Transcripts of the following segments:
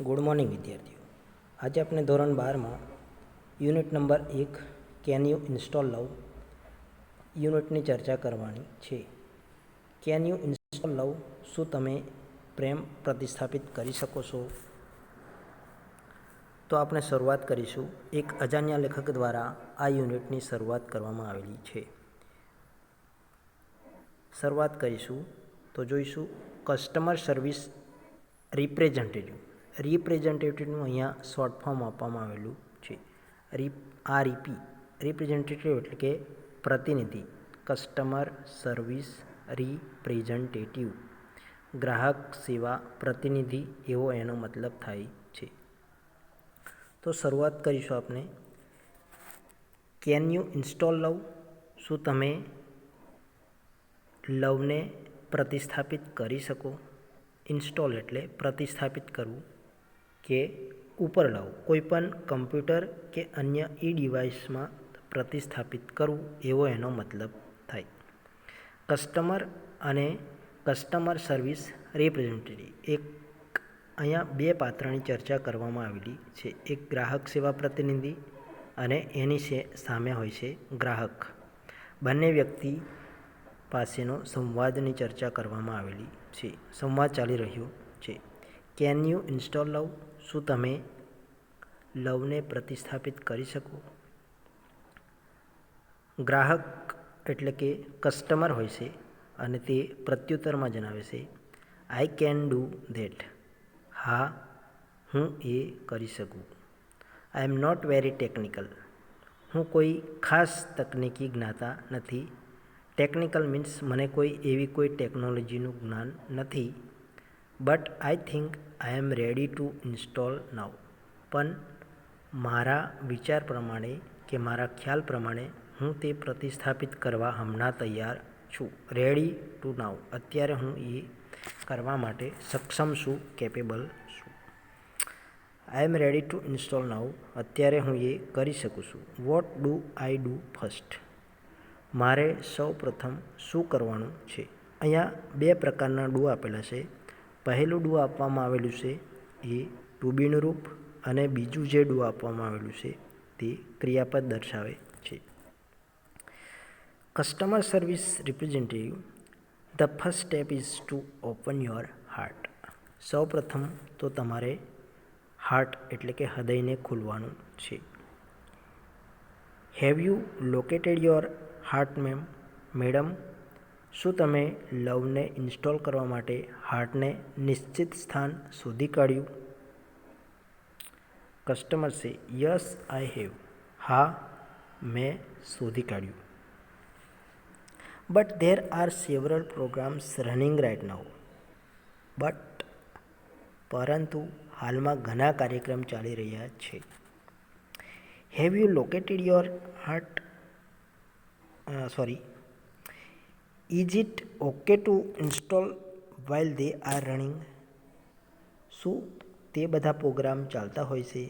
Good morning વિદ્યાર્થીઓ. આજે આપણે ધોરણ 12માં unit number 1 can you install love યુનિટની ચર્ચા કરવાની છે. કેન યુ ઇન્સ્ટોલ લવ, શું તમે પ્રેમ પ્રતિસ્થાપિત કરી શકો છો? તો આપણે શરૂઆત કરીશું. એક અજાણ્યા લેખક દ્વારા આ યુનિટની શરૂઆત કરવામાં આવેલી છે. શરૂઆત કરીશું તો જોઈશું કસ્ટમર સર્વિસ રિપ્રેઝેન્ટેટિવનું અહીંયા શોર્ટ ફોર્મ આપવામાં આવેલું છે. રિપ્રેઝેન્ટેટિવ એટલે કે પ્રતિનિધિ. કસ્ટમર સર્વિસ રિપ્રેઝેન્ટેટિવ, ગ્રાહક સેવા પ્રતિનિધિ એવો એનો મતલબ થાય છે. તો શરૂઆત કરીશું આપણે. કેન યુ ઇન્સ્ટોલ લવ, શું તમે લવને પ્રતિસ્થાપિત કરી શકો? ઇન્સ્ટોલ એટલે પ્રતિસ્થાપિત કરવું કે ઉપર લાવવું, કોઈપણ કમ્પ્યુટર કે અન્ય ડિવાઇસમાં પ્રતિસ્થાપિત કરવું એવો એનો મતલબ થાય. કસ્ટમર અને કસ્ટમર સર્વિસ રિપ્રેઝેન્ટેટિવ, અહીંયા બે પાત્રની ચર્ચા કરવામાં આવેલી છે. એક ગ્રાહક સેવા પ્રતિનિધિ અને એની સામે હોય છે ગ્રાહક. બંને વ્યક્તિ પાસેનો સંવાદની ચર્ચા કરવામાં આવેલી છે. સંવાદ ચાલી રહ્યો છે. કેન યુ ઇન્સ્ટોલ લવ, શું તમે લવને પ્રતિસ્થાપિત કરી શકો? ગ્રાહક એટલે કે કસ્ટમર હોય છે અને તે પ્રત્યુત્તરમાં જણાવે છે આઈ કેન ડુ ધેટ, હા હું એ કરી શકું. આઈ એમ નોટ વેરી ટેકનિકલ, હું કોઈ ખાસ તકનીકી જ્ઞાતા નથી. ટેકનિકલ મીન્સ મને એવી કોઈ ટેકનોલોજીનું જ્ઞાન નથી. But I think I am ready to install now, પણ મારા વિચાર પ્રમાણે કે મારા ખ્યાલ પ્રમાણે હું તે પ્રતિસ્થાપિત કરવા હમણાં તૈયાર છું. રેડી ટુ નાઉ, અત્યારે હું એ કરવા માટે સક્ષમ છું, કેપેબલ છું. આઈ એમ રેડી ટુ ઇન્સ્ટોલ નાઉ, અત્યારે હું એ કરી શકું છું. What do I do first, મારે સૌ પ્રથમ શું કરવાનું છે? અહીંયા બે પ્રકારના ડુ આપેલા છે. પહેલું ડુ આપવામાં આવેલું છે એ ટુ બીનું રૂપ, અને બીજું જે ડુ આપવામાં આવેલું છે તે ક્રિયાપદ દર્શાવે છે. Customer service representative, the first step is to open your heart. સૌ પ્રથમ તો તમારે હાર્ટ એટલે કે હૃદયને ખોલવાનું છે. Have you located your heart madam, શું તમે લવને ઇન્સ્ટોલ કરવા માટે હાર્ટને નિશ્ચિત સ્થાન શોધી કાઢ્યું? Customer say yes I have, હા મેં શોધી કાઢ્યું. But there are several programs running right now, પરંતુ હાલમાં ઘણા કાર્યક્રમ ચાલી રહ્યા છે. Have you located your heart, is it okay to install while they are running, શું તે બધા પ્રોગ્રામ ચાલતા હોય છે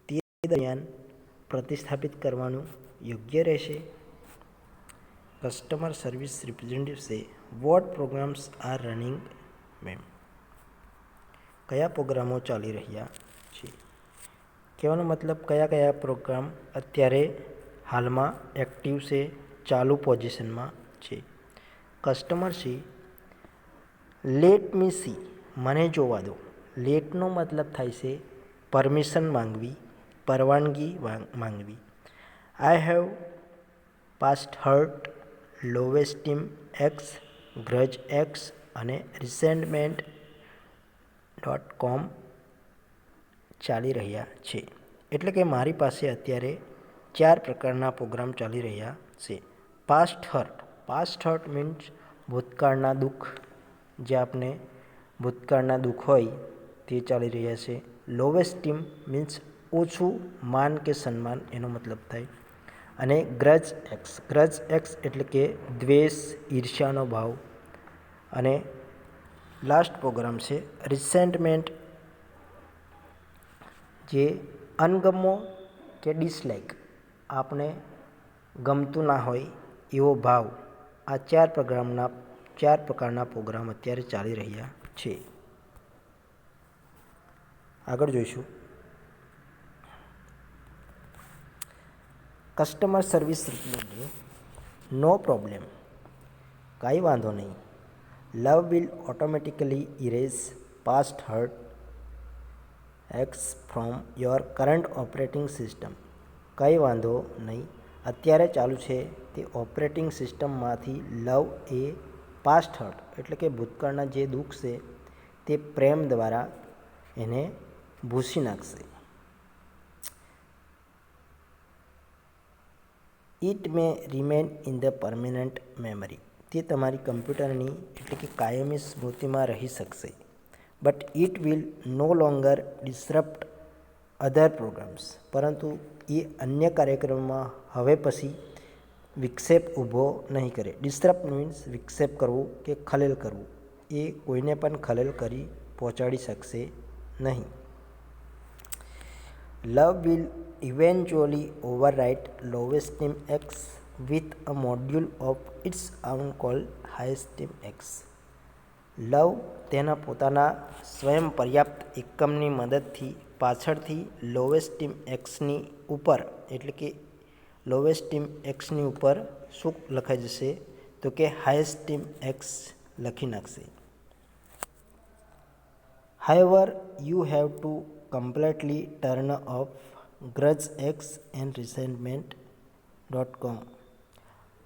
તે દરમિયાન પ્રતિસ્થાપિત કરવાનું યોગ્ય રહેશે? Customer service representative says what programs are running ma'am, કયા પ્રોગ્રામો ચાલી રહ્યા છે? કહેવાનો મતલબ કયા પ્રોગ્રામ અત્યારે હાલમાં એક્ટિવ છે, ચાલુ પોઝિશનમાં છે. Customer C let me C, મને જોવા દો. લેટનો મતલબ થાય છે પરમિશન માંગવી, પરવાનગી માંગવી. I have past hurt, low esteem exe, grudge exe અને રિસેન્ટમેન્ટ .com ચાલી રહ્યા છે. એટલે કે મારી પાસે અત્યારે 4 પ્રકારના પ્રોગ્રામ ચાલી રહ્યા છે. પાસ્ટ હર્ટ મીન્સ ભૂતકાળના દુઃખ, જે આપણે ભૂતકાળના દુઃખ હોય તે ચાલી રહ્યા છે. લોવ એસ્ટીમ મીન્સ ઓછું માન કે સન્માન એનો મતલબ થાય. અને ગ્રજ એક્સ એટલે કે દ્વેષ, ઈર્ષ્યાનો ભાવ. અને લાસ્ટ પ્રોગ્રામ છે રિસેન્ટમેન્ટ, જે અણગમો કે ડિસલાઇક, આપણે ગમતું ના હોય એવો ભાવ. આ 4 પ્રકારના પ્રોગ્રામ અત્યારે ચાલી રહ્યા છે. આગળ જોઈશું customer service representative. No problem, કાંઈ વાંધો નહીં. Love will automatically erase past hurt exe from your current operating system. કંઈ વાંધો નહીં, અત્યારે ચાલુ છે તે ઓપરેટિંગ સિસ્ટમમાંથી લવ એ પાસ્ટ હર્ટ એટલે કે ભૂતકાળના જે દુઃખ છે તે પ્રેમ દ્વારા એને ભૂંસી નાખશે. It may remain in the permanent memory. તે તમારી કમ્પ્યુટરની એટલે કે કાયમી સ્મૃતિમાં રહી શકશે. But it will no longer disrupt other programs. પરંતુ એ અન્ય કાર્યક્રમમાં હવે પછી વિક્ષેપ ઊભો નહીં કરે. ડિસરપ્ટ મીન્સ વિક્ષેપ કરવું કે ખલેલ કરવું. એ કોઈને પણ ખલેલ કરી પહોંચાડી શકશે નહીં. Love will eventually overwrite lowesteamx with a module of its own called highesteamx. લવ તેના પોતાના સ્વયં પર્યાપ્ત એકમની મદદથી પાછળથી લોવેસ્ટીમએક્સની ઉપર એટલે કે લોવેસ્ટીમએક્સની ઉપર શું લખાઈ જશે તો કે હાઈસ્ટીમએક્સ લખી નાખશે. However, you have to completely turn off grudgex and resentment.com.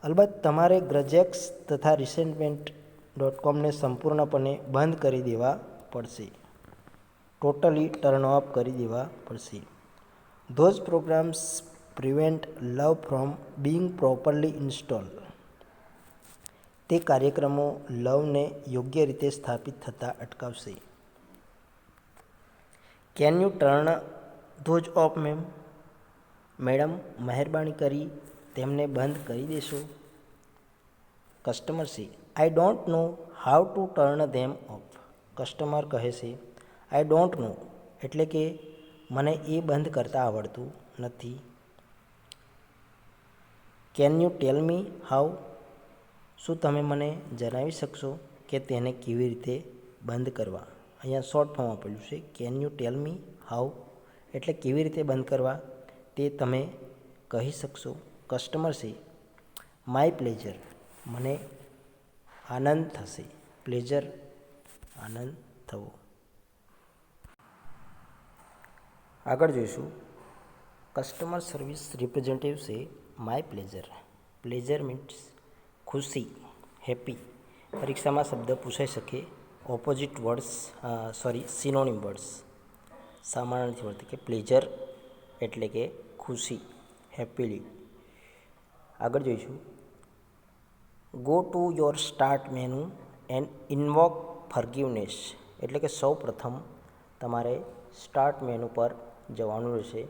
અલબત્ત તમારે grudgex તથા resentment.comને સંપૂર્ણપણે બંધ કરી દેવા પડશે. ટોટલી ટર્ન ઓફ કરી દેવા પડશે. Those programs prevent love from being properly installed. તે કાર્યક્રમો લવને યોગ્ય રીતે સ્થાપિત થતાં અટકાવશે. Can U turn those of ma'am? Madam મહેરબાની કરી તેમને બંધ કરી દેશો. Customer C I don't know how to turn them of. Customer કહે છે આઈ ડોન્ટ નો એટલે કે મને એ બંધ કરતા આવડતું નથી. Can you tell me how? શું તમે મને જણાવી શકશો કે તેને કેવી રીતે બંધ કરવા? અહીંયા શોર્ટ ફોર્મ આપેલું છે. Can you tell me how એટલે કેવી રીતે બંધ કરવા તે તમે કહી શકશો. કસ્ટમર છે માય પ્લેઝર, મને આનંદ થશે. પ્લેઝર આનંદ થવો. આગળ જોઈશું કસ્ટમર સર્વિસ રિપ્રેઝેન્ટેટિવ છે માય પ્લેઝર. પ્લેઝર મીન્સ ખુશી, હેપી. પરીક્ષામાં શબ્દ પૂછાઈ શકે. ઓપોઝિટ વર્ડ્સ સિનોનિમ વર્ડ્સ સામાન્ય નથી મળતી કે પ્લેઝર એટલે કે ખુશી, હેપીલી. આગળ જોઈશું go to your start menu and invoke forgiveness એટલે કે સૌ પ્રથમ તમારે સ્ટાર્ટ મેનુ પર જવાનું રહેશે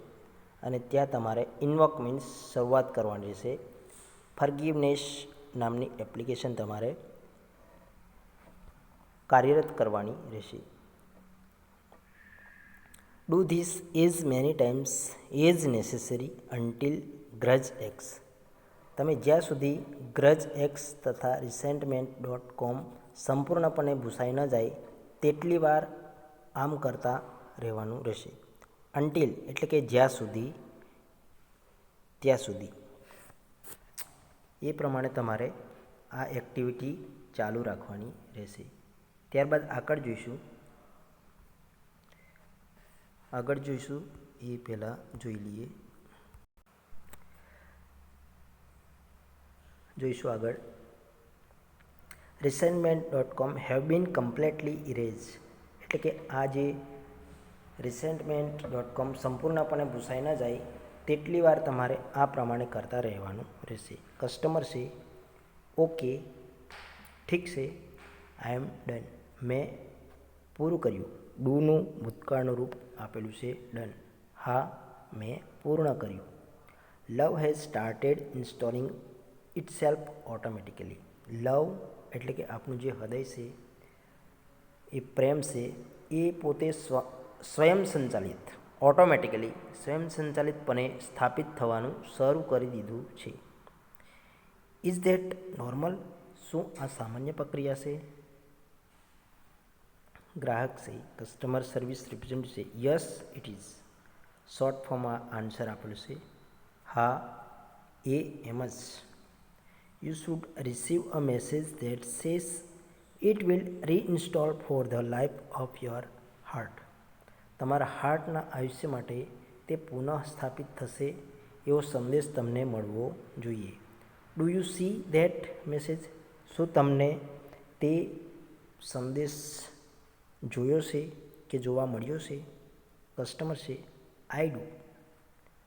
અને ત્યાં તમારે ઇન્વોક મીન્સ શરૂઆત કરવાની રહેશે. ફર્ગિવનેસ નામની એપ્લિકેશન તમારે કાર્યરત કરવાની રહેશે. Do this as many times as necessary until grudgex. તમે જ્યાં સુધી grudgex તથા resentment.com સંપૂર્ણપણે ભૂસાઈ ન જાય તેટલી વાર આમ કરતા રહેવાનું રહેશે. અન્ટિલ એટલે કે જ્યાં સુધી, ત્યાં સુધી. એ પ્રમાણે તમારે આ એક્ટિવિટી ચાલુ રાખવાની રહેશે. ત્યારબાદ આગળ જોઈશું એ પહેલાં જોઈ લઈએ. જોઈશું આગળ resentment.com have been completely erased એટલે કે આ જે resentment.com સંપૂર્ણપણે ભૂસાઈ ન જાય તેટલી વાર તમારે આ પ્રમાણે કરતા રહેવાનું રહેશે. કસ્ટમર છે ઓકે, ઠીક છે, આઈ એમ ડન, મેં પૂરું કર્યું. ડુનું ભૂતકાળનું રૂપ આપેલું છે ડન. હા, મેં પૂર્ણ કર્યું. Love has started installing itself automatically. Love એટલે કે આપણું જે હૃદય છે એ પ્રેમ છે એ પોતે સ્વયં સંચાલિત ઓટોમેટિકલી સ્વયં સંચાલિતપણે સ્થાપિત થવાનું શરૂ કરી દીધું છે. Is that normal? શું આ સામાન્ય પ્રક્રિયા છે? ग्राहक से कस्टमर सर्विस रिप्रेजेंटेटिव से yes it is short form answer आपेलू से हाँ ए एम ज you should receive a message that says it will reinstall for the life of your heart तमारा हार्टना आयुष्य माटे ते पुनः स्थापित थशे एवो संदेश तमने मळवो जोईए। Do you see that message शू तमने ते संदेश जोयो से कि जोवा मळ्यो से? कस्टमर से आई डू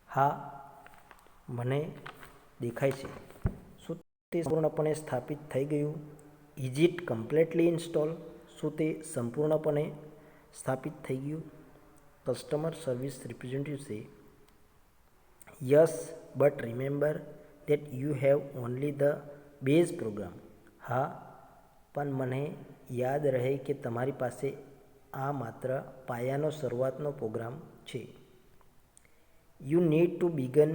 हाँ मने देखाय छे। शू ते संपूर्णपणे स्थापित थई गयुं? इज इट कम्प्लीटली इंस्टॉल शू ते संपूर्णपणे स्थापित थई गयुं? कस्टमर सर्विस रिप्रेजेंटेटिव से yes but remember that you have only the base program हाँ पण मने याद रहे कि तमारी पासे आ मात्र पायानो शरूआतनो प्रोग्राम छे। You need to begin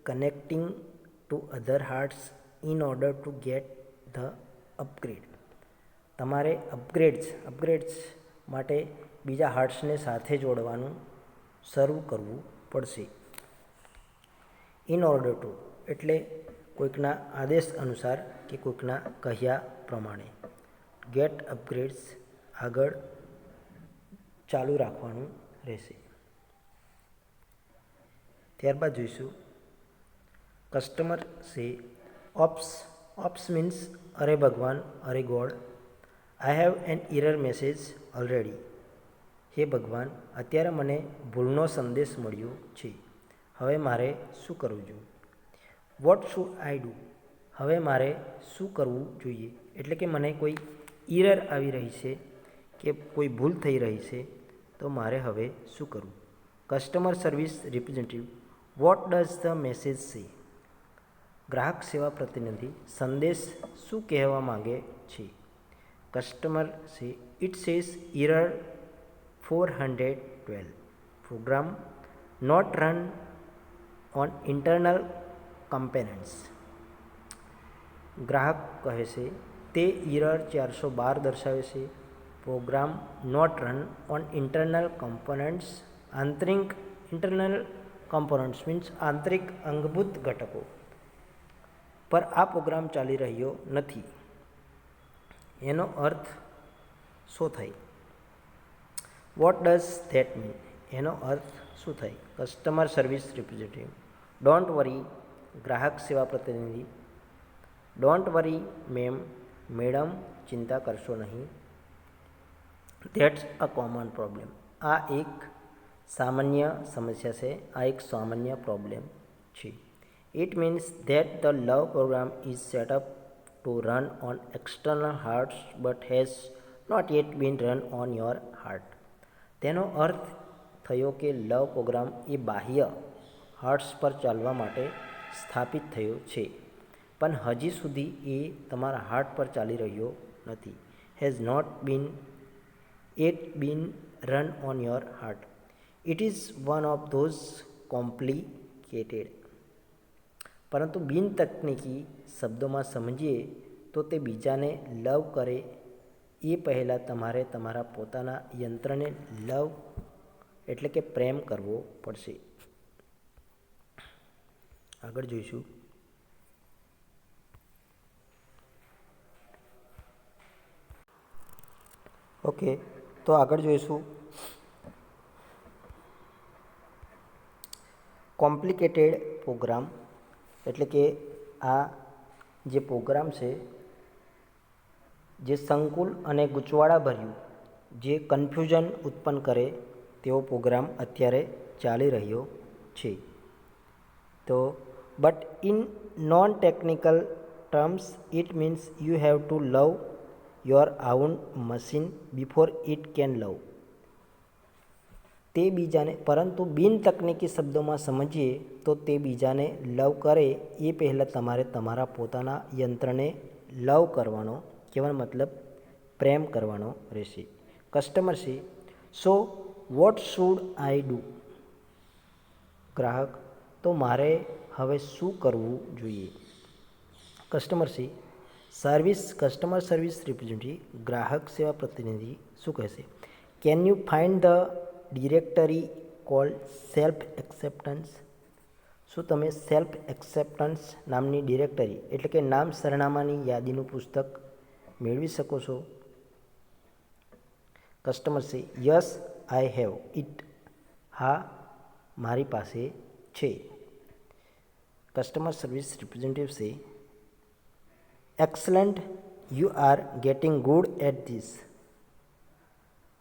connecting to other hearts in order to get the upgrade तमारे अपग्रेड्स माटे बीजा हार्ट्सने साथे जोड़वानुं शरू करवू पड़शे। इन ऑर्डर टू एटले कोईकना आदेश अनुसार कि कोईकना कह्या प्रमाणे गेट अपग्रेड्स आगळ चालू राखवानुं रहेशे। त्यारबाद जोईशुं कस्टमर से ऑप्स मीन्स अरे भगवान अरे God I have an error message already हे भगवान अत्यारे मने भूलनो संदेश मळ्यो छे हवे मारे शुं करवुं जोईए? वॉट शुड आई डू हवे मारे शुं करवुं जोईए? एटले के मने कोई एरर आवी रही छे कि कोई भूल थई रही छे तो मारे हवे शुं करवुं? Customer service representative what does the message say ग्राहक सेवा प्रतिनिधि संदेश शुं कहेवा मांगे छे? Customer says it says error 412 program not run on internal components ग्राहक कहे से ते एरर 412 दर्शावे छे program not run on internal components internal components means आंतरिक अंगभूत घटकों पर आ प्रोग्राम चाली रह्यो नथी एनो अर्थ शो थाय? वॉट डज धैट मीन एनो अर्थ शू थाय? Customer service representative don't worry ग्राहक सेवा प्रतिनिधि डोंट वरी मैडम चिंता करशो नहीं दैट्स अ कॉमन प्रॉब्लम आ एक सामान्य समस्या से आ एक सामान्य प्रॉब्लम छे। It means that the love program is set up to run on external hearts but has not yet been run on your heart तेनो अर्थ थयो कि लव प्रोग्राम ए बाह्य हार्ट्स पर चालवा माटे स्थापित थयो छे पण हजी सुधी ए तमारा हार्ट पर चाली रह्यो नथी। Has not been run on your heart it is one of those complicated परंतु बिन तकनीकी शब्दों में समझीए तो ते बीजाने लव करे ए पहला तमारे तमारा पोताना यंत्र ने लव एटले के प्रेम करवो पड़शे। आगळ जोईशुं ओके तो आगळ जोईशुं कॉम्प्लिकेटेड प्रोग्राम एटले के आ जे प्रोग्राम छे जे संकुल अने गूंचवाड़ा भर्યું जे कन्फ्यूजन उत्पन्न करे तेवो प्रोग्राम अत्यारे चाली रह्यो छे। तो but in non technical terms it means you have to love your own machine before it can love ते बीजाने परंतु बिन तकनीकी शब्दों में समझीए तो ते बीजाने लव करे ये पहला तमारे तमारा पोताना यंत्र ने लव करवानो केवल मतलब प्रेम करवानो रहेशे। कस्टमर से so what should I do ग्राहक तो मारे हवे शू करवू जोईए? कस्टमर से कस्टमर सर्विस रिप्रेजेंटेटिव ग्राहक सेवा प्रतिनिधि शू कहेशे? Can you find the directory called self acceptance? શું તમે સેલ્ફ એક્સેપ્ટન્સ નામની ડિરેક્ટરી એટલે કે નામ સરનામાની યાદીનું પુસ્તક મેળવી શકો છો? Customer say yes I have it. હા, મારી પાસે છે. Customer service representative says excellent, you are getting good at this.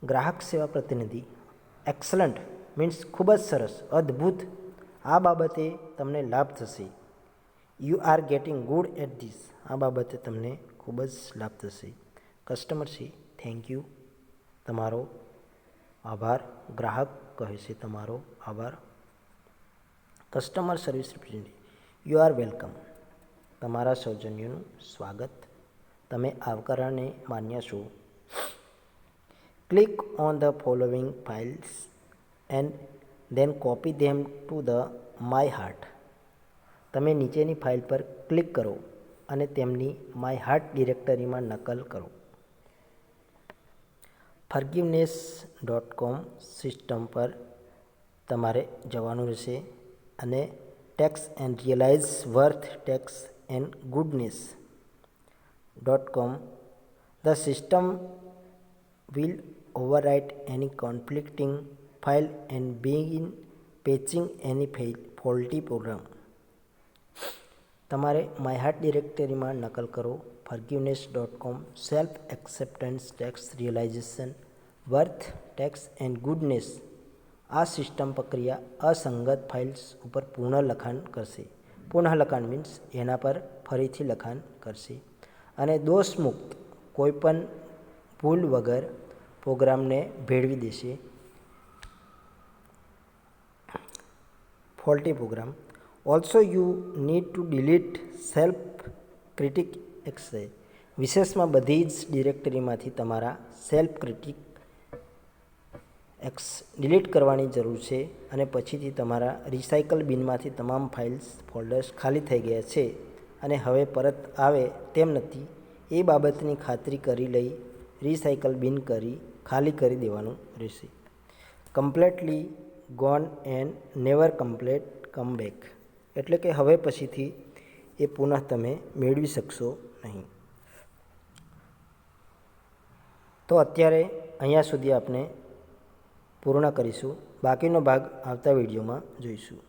ગ્રાહક સેવા પ્રતિનિધિ એક્સલન્ટ મીન્સ ખૂબ જ સરસ, અદ્ભુત, આ બાબતે તમને લાભ થશે. You are getting good at this, આ બાબતે તમને ખૂબ જ લાભ થશે. કસ્ટમર સે થેન્ક યુ, તમારો આભાર. ગ્રાહક કહે છે તમારો આભાર. Customer service representative you are welcome, તમારા સૌજન્યનું સ્વાગત, તમે આવકારને માન્ય છો. Click on the following files and then copy them to the my heart. તમે નીચેની ફાઇલ પર ક્લિક કરો અને તેમની માય હાર્ટ ડિરેક્ટરીમાં નકલ કરો. forgiveness.com સિસ્ટમ પર તમારે જવાનું રહેશે અને text and realize worth text and goodness.com. The system will overwrite any conflicting file and begin patching any faulty program. તમારે માય હાર્ટ ડિરેક્ટરીમાં નકલ કરો. forgiveness.com self acceptance text realization worth text and goodness. આ system પ્રક્રિયા અસંગત files ઉપર પુનઃ લખાણ કરશે. પુનઃ લખાણ મીન્સ એના પર ફરીથી લખાણ કરશે અને દોષમુક્ત કોઈપણ ભૂલ વગર પ્રોગ્રામને ભેળવી દેશે. Faulty program also you need to delete self critic access. વિશેષમાં બધી જ ડિરેક્ટરીમાંથી તમારા સેલ્ફ ક્રિટિક એક્સ ડિલીટ કરવાની જરૂર છે અને પછીથી તમારા રિસાયકલ બિનમાંથી તમામ ફાઇલ્સ ફોલ્ડર્સ ખાલી થઈ ગયા છે અને હવે પરત આવે તેમ નથી એ બાબતની ખાતરી કરી લઈ રિસાયકલ બિન ખાલી કરી દેવાનું રહેશે. Completely gone and never come back એટલે કે હવે પછીથી એ પુનઃ તમે મેળવી શકશો નહીં. તો અત્યારે અહીંયા સુધી આપણે પૂર્ણ કરીશું. બાકીનો ભાગ આવતા વિડીયોમાં જોઈશું.